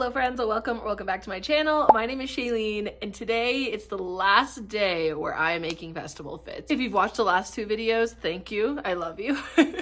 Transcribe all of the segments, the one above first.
Hello friends, welcome back to my channel. My name is Shaylene and today it's the last day where I am making festival fits. If you've watched the last two videos, thank you. I love you.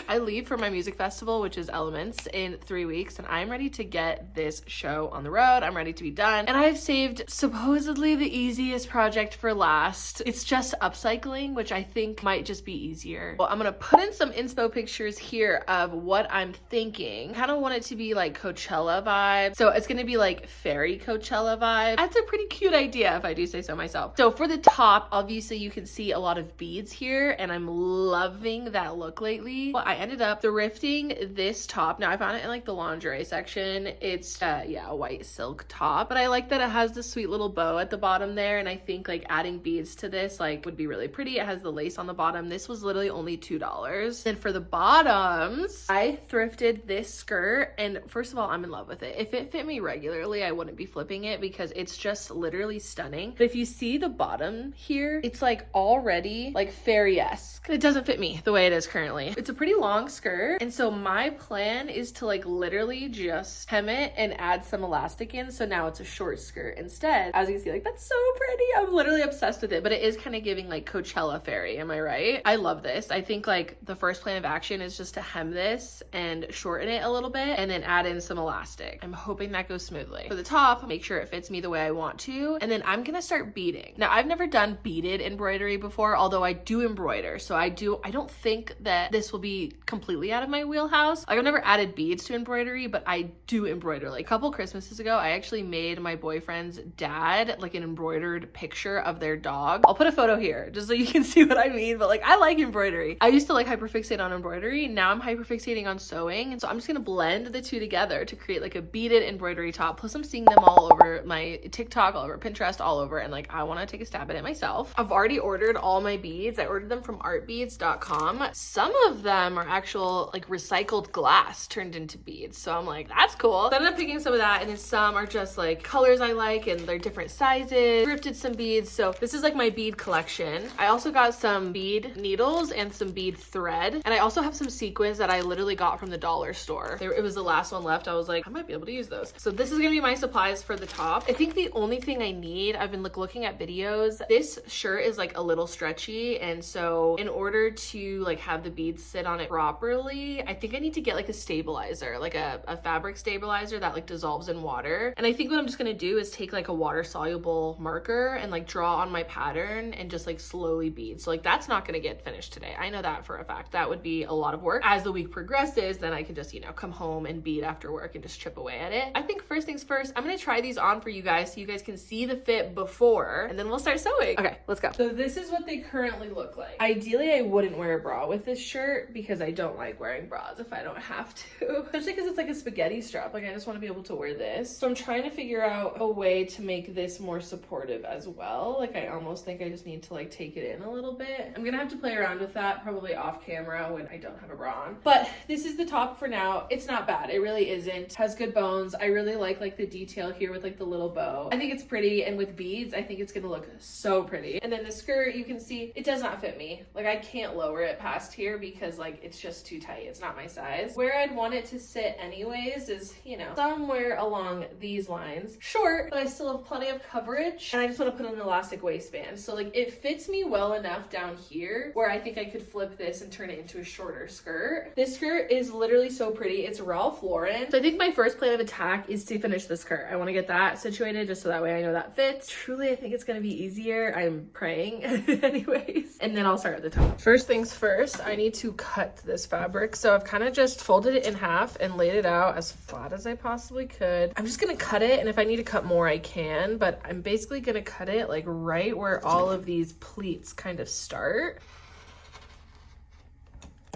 I leave for my music festival, which is Elements, in 3 weeks, and I'm ready to get this show on the road. I'm ready to be done. And I've saved supposedly the easiest project for last. It's just upcycling, which I think might just be easier. Well, I'm gonna put in some inspo pictures here of what I'm thinking. Kind of want it to be like Coachella vibe. So it's gonna be like fairy Coachella vibe. That's a pretty cute idea if I do say so myself. So for the top, obviously you can see a lot of beads here and I'm loving that look lately. Well, I ended up thrifting this top. Now I found it in like the lingerie section. It's a white silk top, but I like that it has the sweet little bow at the bottom there, and I think like adding beads to this like would be really pretty. It has the lace on the bottom. This was literally only $2. Then for the bottoms, I thrifted this skirt, and first of all, I'm in love with it. If it fit me regularly, I wouldn't be flipping it because it's just literally stunning. But if you see the bottom here, it's like already like fairy-esque. It doesn't fit me the way it is currently. It's a pretty long skirt, and so my plan is to like literally just hem it and add some elastic in, so now it's a short skirt instead. As you can see, like that's so pretty. I'm literally obsessed with it, but it is kind of giving like Coachella fairy, am I right? I love this. I think like the first plan of action is just to hem this and shorten it a little bit and then add in some elastic. I'm hoping that goes smoothly. For the top, make sure it fits me the way I want to, and then I'm gonna start beading. Now I've never done beaded embroidery before, although I do embroider, so I don't think that this will be completely out of my wheelhouse. Like I've never added beads to embroidery, but I do embroider. Like a couple Christmases ago, I actually made my boyfriend's dad like an embroidered picture of their dog. I'll put a photo here just so you can see what I mean, but like I like embroidery. I used to like hyperfixate on embroidery. Now I'm hyperfixating on sewing, and so I'm just gonna blend the two together to create like a beaded embroidery top. Plus I'm seeing them all over my TikTok, all over Pinterest, all over, and like I want to take a stab at it myself. I've already ordered all my beads. I ordered them from artbeads.com. Some of them are actual like recycled glass turned into beads, so I'm like, that's cool. So I ended up picking some of that, and then some are just like colors I like and they're different sizes. Thrifted some beads, so this is like my bead collection. I also got some bead needles and some bead thread, and I also have some sequins that I literally got from the dollar store. It was the last one left. I was like, I might be able to use those. So this is gonna be my supplies for the top. I think the only thing I need, I've been like looking at videos, this shirt is like a little stretchy, and so in order to like have the beads sit on it properly, I think I need to get like a stabilizer, like a fabric stabilizer that like dissolves in water. And I think what I'm just gonna do is take like a water soluble marker and like draw on my pattern and just like slowly bead. So like that's not gonna get finished today. I know that for a fact. That would be a lot of work. As the week progresses, then I can just, you know, come home and bead after work and just chip away at it. I think first things first, I'm gonna try these on for you guys so you guys can see the fit before, and then we'll start sewing. Okay, let's go. So this is what they currently look like. Ideally, I wouldn't wear a bra with this shirt because I don't like wearing bras if I don't have to. Especially because it's like a spaghetti strap. Like I just want to be able to wear this. So I'm trying to figure out a way to make this more supportive as well. Like I almost think I just need to like take it in a little bit. I'm gonna have to play around with that probably off camera when I don't have a bra on. But this is the top for now. It's not bad. It really isn't. It has good bones. I really like the detail here with like the little bow. I think it's pretty, and with beads, I think it's gonna look so pretty. And then the skirt, you can see it does not fit me. Like I can't lower it past here because like it's just too tight. It's not my size. Where I'd want it to sit anyways is, you know, somewhere along these lines. Short, but I still have plenty of coverage, and I just want to put an elastic waistband. So like it fits me well enough down here where I think I could flip this and turn it into a shorter skirt. This skirt is literally so pretty. It's Ralph Lauren. So I think my first plan of attack is to finish the skirt. I want to get that situated just so that way I know that fits. Truly, I think it's going to be easier. I'm praying anyways. And then I'll start at the top. First things first, I need to cut this fabric. So I've kind of just folded it in half and laid it out as flat as I possibly could. I'm just going to cut it, and if I need to cut more, I can, but I'm basically going to cut it like right where all of these pleats kind of start.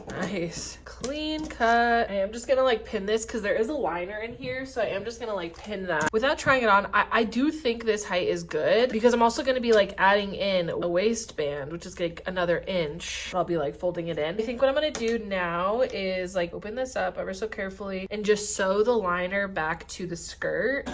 Nice. Clean cut. I am just gonna like pin this because there is a liner in here, so I am just gonna like pin that. Without trying it on, I do think this height is good because I'm also gonna be like adding in a waistband, which is like another inch. I'll be like folding it in. I think what I'm gonna do now is like open this up ever so carefully and just sew the liner back to the skirt.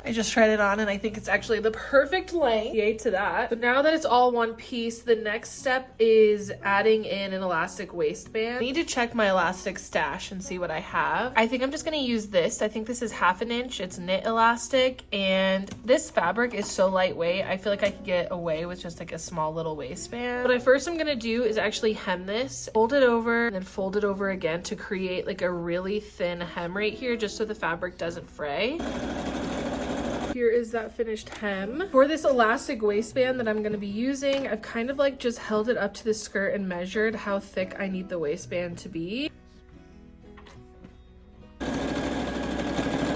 I I just tried it on and I think it's actually the perfect length. Yay to that. So now that it's all one piece, the next step is adding in an elastic waistband. I need to check my elastic stash and see what I have. I think I'm just gonna use this. I think this is 1/2 inch. It's knit elastic, and this fabric is so lightweight. I feel like I could get away with just like a small little waistband. What I first am gonna do is actually hem this, fold it over, and then fold it over again to create like a really thin hem right here, just so the fabric doesn't fray. Here is that finished hem. For this elastic waistband that I'm going to be using, I've kind of like just held it up to the skirt and measured how thick I need the waistband to be.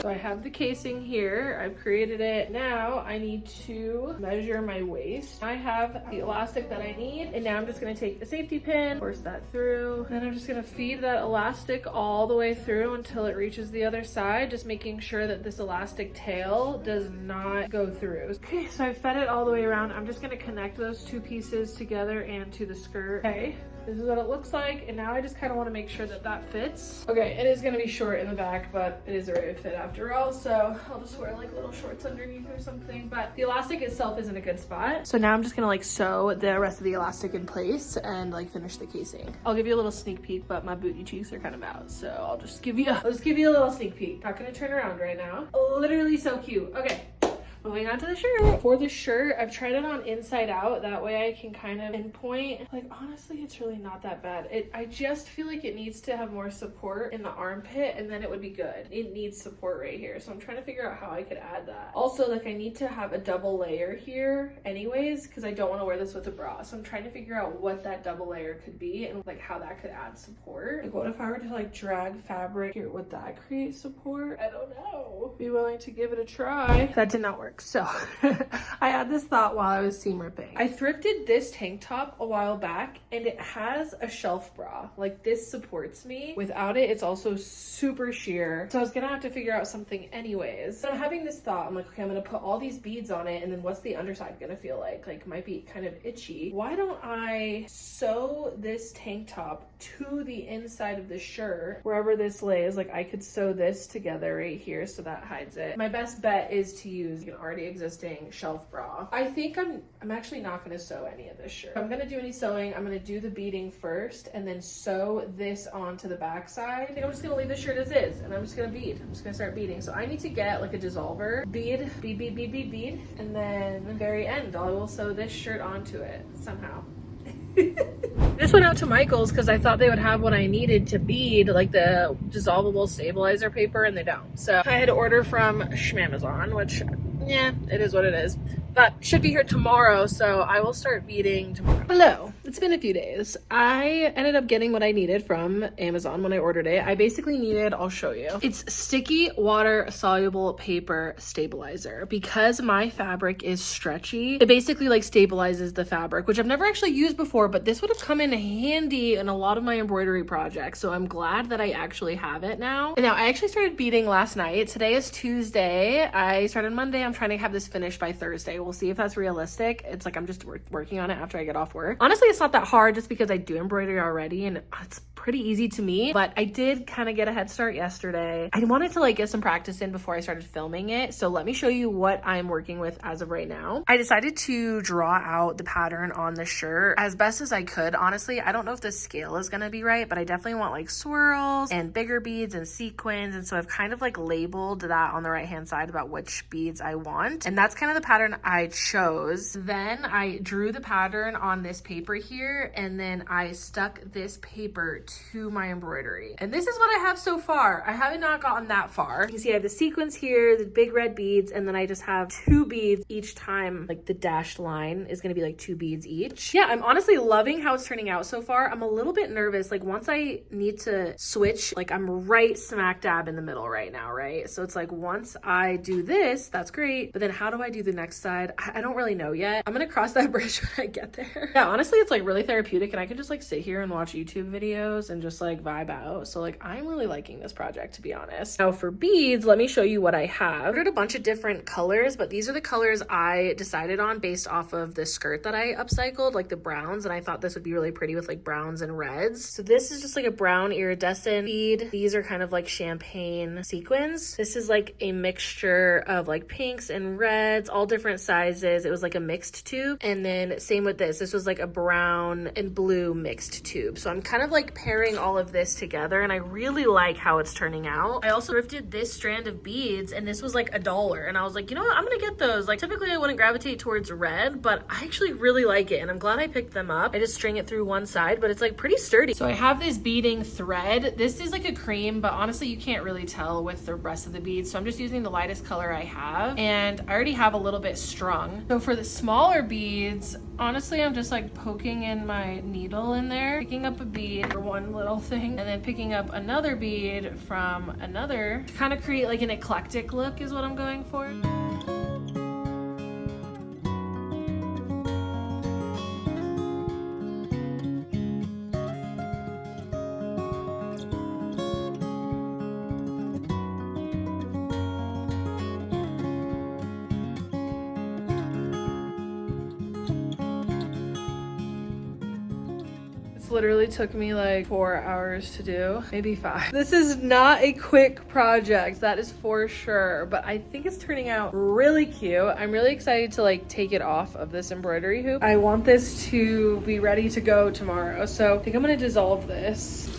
So I have the casing here, I've created it. Now I need to measure my waist. I have the elastic that I need, and now I'm just gonna take a safety pin, force that through. Then I'm just gonna feed that elastic all the way through until it reaches the other side, just making sure that this elastic tail does not go through. Okay, so I fed it all the way around. I'm just gonna connect those two pieces together and to the skirt. Okay. This is what it looks like, and now I just kind of want to make sure that that fits. Okay, it is going to be short in the back, but it is a right fit after all, so I'll just wear like little shorts underneath or something. But the elastic itself is in a good spot. So now I'm just going to like sew the rest of the elastic in place and like finish the casing. I'll give you a little sneak peek, but my booty cheeks are kind of out, so I'll just give you a little sneak peek. Not going to turn around right now. Literally so cute. Okay. Moving on to the shirt. For the shirt, I've tried it on inside out. That way I can kind of pinpoint. Like, honestly, it's really not that bad. I just feel like it needs to have more support in the armpit, and then it would be good. It needs support right here. So I'm trying to figure out how I could add that. Also, like, I need to have a double layer here anyways, because I don't want to wear this with a bra. So I'm trying to figure out what that double layer could be and like how that could add support. Like, what if I were to like drag fabric here? Would that create support? I don't know. Be willing to give it a try. That did not work. So I had this thought while I was seam ripping. I thrifted this tank top a while back, and it has a shelf bra. Like, this supports me. Without it, it's also super sheer. So I was gonna have to figure out something anyways. So I'm having this thought. I'm like, okay, I'm gonna put all these beads on it, and then what's the underside gonna feel like? Like, might be kind of itchy. Why don't I sew this tank top to the inside of the shirt, wherever this lays? Like, I could sew this together right here so that hides it. My best bet is to use an already existing shelf bra. I think I'm actually not going to sew any of this shirt. If I'm going to do any sewing, I'm going to do the beading first and then sew this onto the back side. I think I'm just going to leave the shirt as is, and I'm just going to bead. I'm just going to start beading. So I need to get like a dissolver, bead, bead, bead, bead, bead, bead, and then the very end, I will sew this shirt onto it somehow. This went out to Michael's because I thought they would have what I needed to bead, like the dissolvable stabilizer paper, and they don't. So I had to order from Shmamazon, which, yeah, it is what it is. But should be here tomorrow, so I will start beading tomorrow. Hello, it's been a few days. I ended up getting what I needed from Amazon when I ordered it. I basically needed, I'll show you. It's sticky water soluble paper stabilizer. Because my fabric is stretchy, it basically like stabilizes the fabric, which I've never actually used before, but this would have come in handy in a lot of my embroidery projects. So I'm glad that I actually have it now. And now I actually started beading last night. Today is Tuesday. I started Monday. I'm trying to have this finished by Thursday. We'll see if that's realistic. It's like I'm just working on it after I get off work. Honestly, it's not that hard just because I do embroidery already and it's pretty easy to me, but I did kind of get a head start yesterday. I wanted to like get some practice in before I started filming it. So let me show you what I'm working with as of right now. I decided to draw out the pattern on the shirt as best as I could. Honestly, I don't know if the scale is going to be right, but I definitely want like swirls and bigger beads and sequins. And so I've kind of like labeled that on the right hand side about which beads I want. And that's kind of the pattern I chose. Then I drew the pattern on this paper here, and then I stuck this paper to my embroidery. And this is what I have so far. I haven't not gotten that far. You can see I have the sequins here, the big red beads, and then I just have 2 beads each time. Like the dashed line is gonna be like 2 beads each. Yeah, I'm honestly loving how it's turning out so far. I'm a little bit nervous. Like once I need to switch, like I'm right smack dab in the middle right now, right? So it's like once I do this, that's great. But then how do I do the next side? I don't really know yet. I'm gonna cross that bridge when I get there. Yeah, honestly, it's like really therapeutic, and I can just like sit here and watch YouTube videos and just like vibe out. So like I'm really liking this project, to be honest. Now for beads, let me show you what I have. I ordered a bunch of different colors, but these are the colors I decided on based off of the skirt that I upcycled, like the browns, and I thought this would be really pretty with like browns and reds. So this is just like a brown iridescent bead. These are kind of like champagne sequins. This is like a mixture of like pinks and reds, all different sizes. It was like a mixed tube. And then same with this. This was like a brown and blue mixed tube. So I'm kind of like pairing all of this together, and I really like how it's turning out. I also thrifted this strand of beads, and this was like $1. And I was like, you know what? I'm gonna get those. Like typically I wouldn't gravitate towards red, but I actually really like it, and I'm glad I picked them up. I just string it through one side, but it's like pretty sturdy. So I have this beading thread. This is like a cream, but honestly you can't really tell with the rest of the beads. So I'm just using the lightest color I have, and I already have a little bit strung. So for the smaller beads, honestly I'm just like poking in my needle in there, picking up a bead for one little thing, and then picking up another bead from another to kind of create like an eclectic look is what I'm going for. Literally took me like 4 hours to do, maybe 5. This is not a quick project, that is for sure, but I think it's turning out really cute. I'm really excited to like take it off of this embroidery hoop. I want this to be ready to go tomorrow, so I think I'm gonna dissolve this.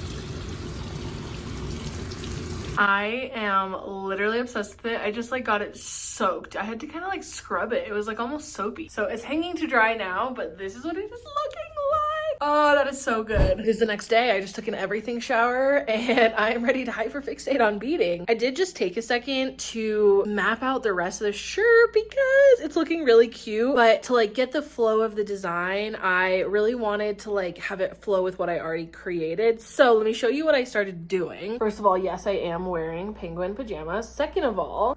I am literally obsessed with it. I just like got it soaked. I had to kind of like scrub it. It was like almost soapy. So it's hanging to dry now, but this is what it is looking like. Oh, that is so good. It is the next day. I just took an everything shower and I am ready to hyperfixate on beading. I did just take a second to map out the rest of the shirt because it's looking really cute, but to like get the flow of the design, I really wanted to like have it flow with what I already created. So let me show you what I started doing. First of all, yes, I am wearing penguin pajamas. Second of all,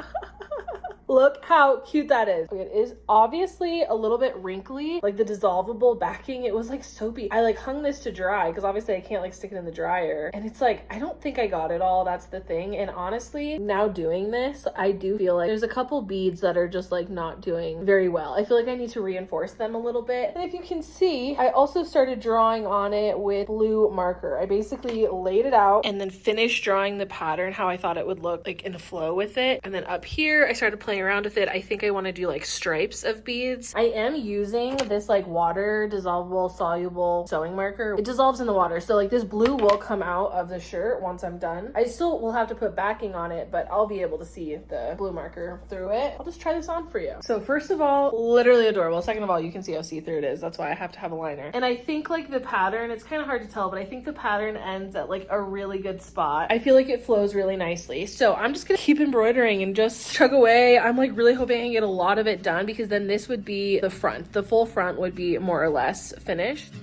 look how cute that is. It is obviously a little bit wrinkly, like the dissolvable backing, it was like soapy. I like hung this to dry because obviously I can't like stick it in the dryer, and it's like, I don't think I got it all, that's the thing. And honestly, now doing this, I do feel like there's a couple beads that are just like not doing very well. I feel like I need to reinforce them a little bit. And if you can see, I also started drawing on it with blue marker. I basically laid it out and then finished drawing the pattern how I thought it would look like in a flow with it. And then up here, I started playing around with it. I think I want to do like stripes of beads. I am using this like water dissolvable soluble sewing marker. It dissolves in the water, so like this blue will come out of the shirt once I'm done. I still will have to put backing on it, but I'll be able to see the blue marker through it. I'll just try this on for you. So first of all, literally adorable. Second of all, you can see how see-through it is. That's why I have to have a liner. And I think like the pattern, it's kind of hard to tell, but I think the pattern ends at like a really good spot. I feel like it flows really nicely. So I'm just gonna keep embroidering and just chug away. I'm like really hoping I can get a lot of it done, because then this would be the front. The full front would be more or less finished.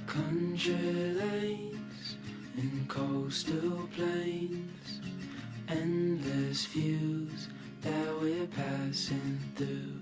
Country lanes and coastal plains, endless views that we're passing through,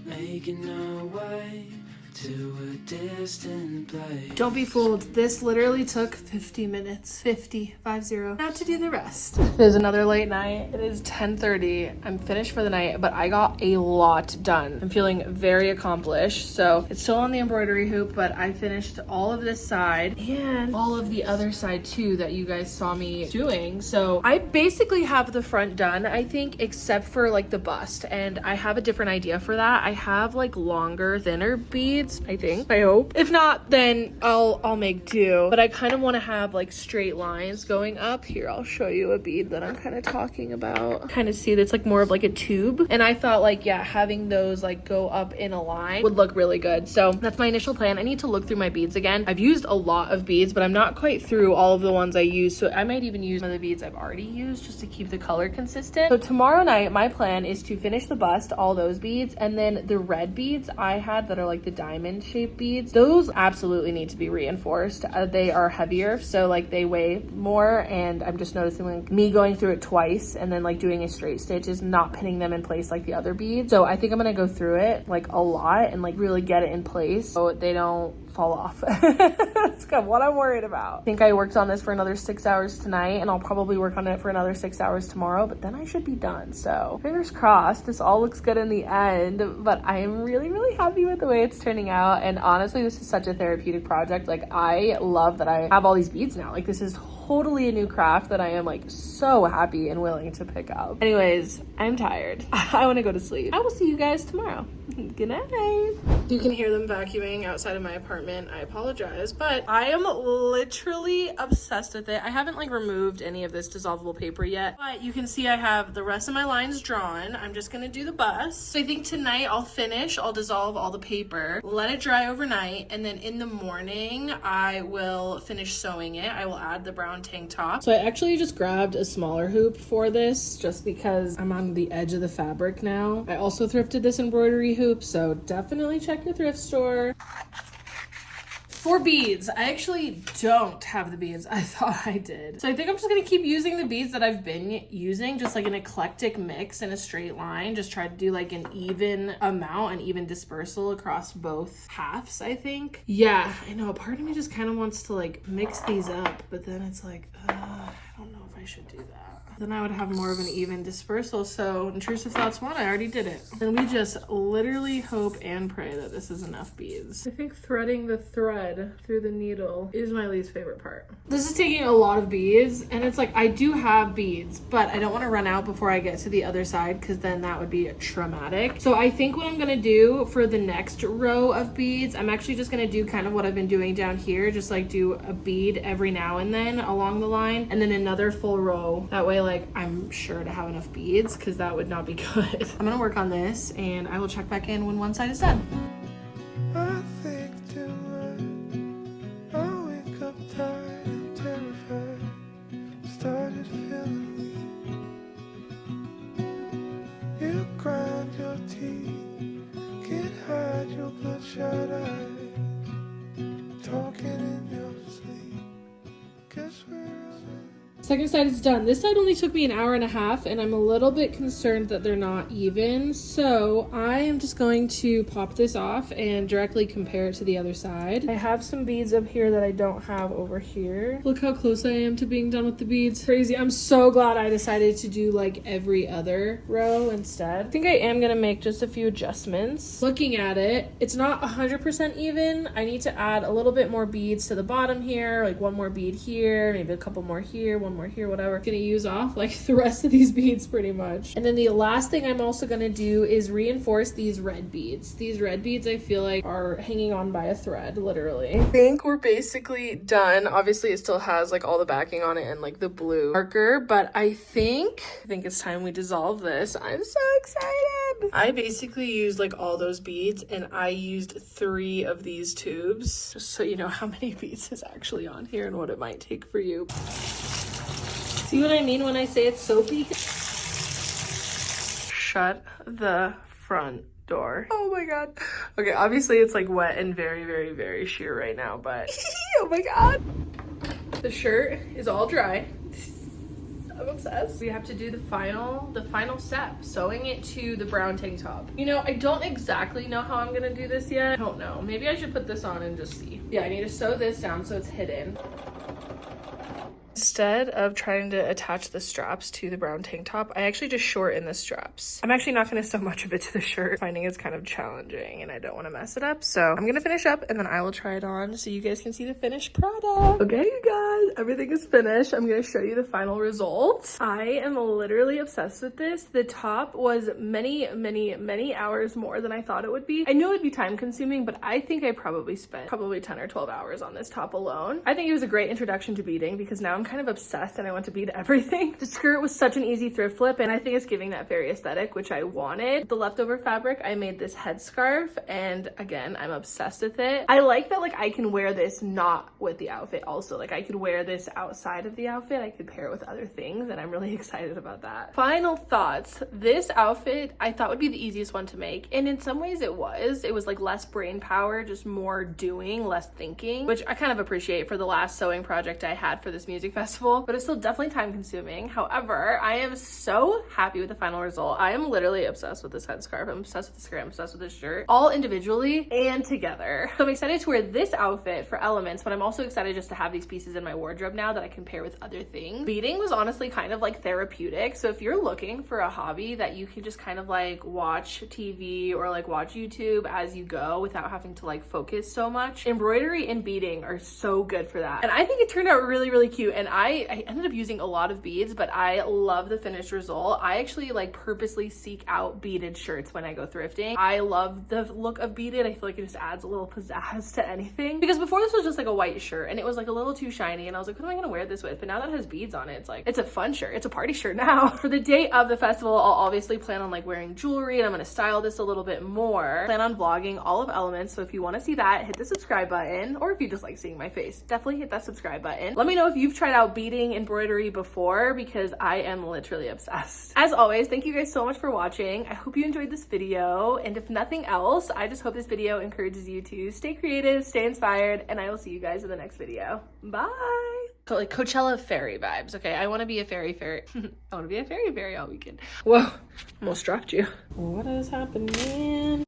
making our way to a distant place. Don't be fooled. This literally took 50 minutes. 50. Now to do the rest. It is another late night. It is 10:30. I'm finished for the night, but I got a lot done. I'm feeling very accomplished. So it's still on the embroidery hoop, but I finished all of this side and all of the other side too that you guys saw me doing. So I basically have the front done, I think, except for like the bust. And I have a different idea for that. I have like longer, thinner beads, I think, I hope. If not, then I'll make do. But I kind of want to have like straight lines going up. Here, I'll show you a bead that I'm kind of talking about. Kind of see that's like more of like a tube. And I thought like, yeah, having those like go up in a line would look really good. So that's my initial plan. I need to look through my beads again. I've used a lot of beads, but I'm not quite through all of the ones I used. So I might even use some of the beads I've already used just to keep the color consistent. So tomorrow night, my plan is to finish the bust, all those beads, and then the red beads I had that are like the diamond diamond shaped beads. Those absolutely need to be reinforced. They are heavier, so like they weigh more, and I'm just noticing like me going through it twice and then like doing a straight stitch is not pinning them in place like the other beads. So I think I'm gonna go through it like a lot and like really get it in place so they don't fall off. That's kind of what I'm worried about. I think I worked on this for another 6 hours tonight, and I'll probably work on it for another 6 hours tomorrow, but then I should be done. So fingers crossed, this all looks good in the end, but I am really, really happy with the way it's turning out. And honestly, this is such a therapeutic project. Like, I love that I have all these beads now. Like, this is totally a new craft that I am like so happy and willing to pick up. Anyways, I'm tired. I want to go to sleep. I will see you guys tomorrow. Good night. You can hear them vacuuming outside of my apartment. I apologize, but I am literally obsessed with it. I haven't like removed any of this dissolvable paper yet, but you can see I have the rest of my lines drawn. I'm just gonna do the bust. So I think tonight I'll dissolve all the paper, let it dry overnight, and then in the morning I will finish sewing it. I will add the brown tank top. So I actually just grabbed a smaller hoop for this just because I'm on the edge of the fabric now. I also thrifted this embroidery hoop, so definitely check your thrift store. For beads, I actually don't have the beads. I thought I did. So I think I'm just gonna keep using the beads that I've been using, just like an eclectic mix in a straight line. Just try to do like an even amount, an even dispersal across both halves, I think. Yeah, I know, part of me just kind of wants to like mix these up, but then it's like, I don't know if I should do that. Then I would have more of an even dispersal. So intrusive thoughts one, I already did it. And we just literally hope and pray that this is enough beads. I think threading the thread through the needle is my least favorite part. This is taking a lot of beads, and it's like I do have beads, but I don't want to run out before I get to the other side because then that would be traumatic. So I think what I'm gonna do for the next row of beads, I'm actually just gonna do kind of what I've been doing down here, just like do a bead every now and then along the line, and then another full row. That way, like, I'm sure to have enough beads because that would not be good. I'm gonna work on this and I will check back in when one side is done. I think too much. I wake up tired and terrified. Started feeling weak. You grind your teeth, can't hide your bloodshot eyes. Talking in your sleep. Guess we're Second side is done. This side only took me an hour and a half, and I'm a little bit concerned that they're not even. So I am just going to pop this off and directly compare it to the other side. I have some beads up here that I don't have over here. Look how close I am to being done with the beads. Crazy. I'm so glad I decided to do like every other row instead. I think I am gonna make just a few adjustments. Looking at it, it's not 100% even. I need to add a little bit more beads to the bottom here, like one more bead here, maybe a couple more here, one more here, whatever. Gonna use off like the rest of these beads pretty much. And then the last thing I'm also gonna do is reinforce these red beads. These red beads I feel like are hanging on by a thread, literally. I think we're basically done. Obviously it still has like all the backing on it and like the blue marker, but I think it's time we dissolve this. I'm so excited. I basically used like all those beads, and I used 3 of these tubes, just so you know how many beads is actually on here and what it might take for you. See what I mean when I say it's soapy? Shut the front door. Oh my god. Okay, obviously it's like wet and very, very, very sheer right now, but oh my god. The shirt is all dry. I'm obsessed. We have to do the final step, sewing it to the brown tank top. You know, I don't exactly know how I'm gonna do this yet. I don't know. Maybe I should put this on and just see. Yeah, I need to sew this down so it's hidden. Instead of trying to attach the straps to the brown tank top, I actually just shorten the straps. I'm actually not going to sew much of it to the shirt. Finding it's kind of challenging and I don't want to mess it up. So I'm going to finish up and then I will try it on so you guys can see the finished product. Okay, you guys, everything is finished. I'm going to show you the final results. I am literally obsessed with this. The top was many, many, many hours more than I thought it would be. I knew it would be time consuming, but I think I probably spent 10 or 12 hours on this top alone. I think it was a great introduction to beading because now I'm kind of obsessed and I want to bead everything. The skirt was such an easy thrift flip and I think it's giving that fairy aesthetic, which I wanted. The leftover fabric, I made this headscarf and again, I'm obsessed with it. I like that like I can wear this not with the outfit also. Like I could wear this outside of the outfit. I could pair it with other things and I'm really excited about that. Final thoughts. This outfit I thought would be the easiest one to make and in some ways it was. It was like less brain power, just more doing, less thinking, which I kind of appreciate for the last sewing project I had for this music festival, but it's still definitely time consuming. However, I am so happy with the final result. I am literally obsessed with this headscarf. I'm obsessed with the skirt. I'm obsessed with this shirt, all individually and together. So I'm excited to wear this outfit for elements, but I'm also excited just to have these pieces in my wardrobe now that I can pair with other things. Beading was honestly kind of like therapeutic. So if you're looking for a hobby that you can just kind of like watch TV or like watch YouTube as you go without having to like focus so much, embroidery and beading are so good for that. And I think it turned out really, really cute. And I ended up using a lot of beads, but I love the finished result. I actually like purposely seek out beaded shirts when I go thrifting. I love the look of beaded. I feel like it just adds a little pizzazz to anything. Because before this was just like a white shirt and it was like a little too shiny and I was like, what am I gonna wear this with? But now that it has beads on it, it's like, it's a fun shirt. It's a party shirt now. For the day of the festival, I'll obviously plan on like wearing jewelry and I'm gonna style this a little bit more. Plan on vlogging all of elements. So if you wanna see that, hit the subscribe button, or if you just like seeing my face, definitely hit that subscribe button. Let me know if you've tried out beading embroidery before because I am literally obsessed. As always, thank you guys so much for watching. I hope you enjoyed this video. And if nothing else, I just hope this video encourages you to stay creative, stay inspired, and I will see you guys in the next video. Bye. So like Coachella fairy vibes. Okay, I want to be a fairy. I want to be a fairy all weekend. Whoa, almost dropped you. What is happening?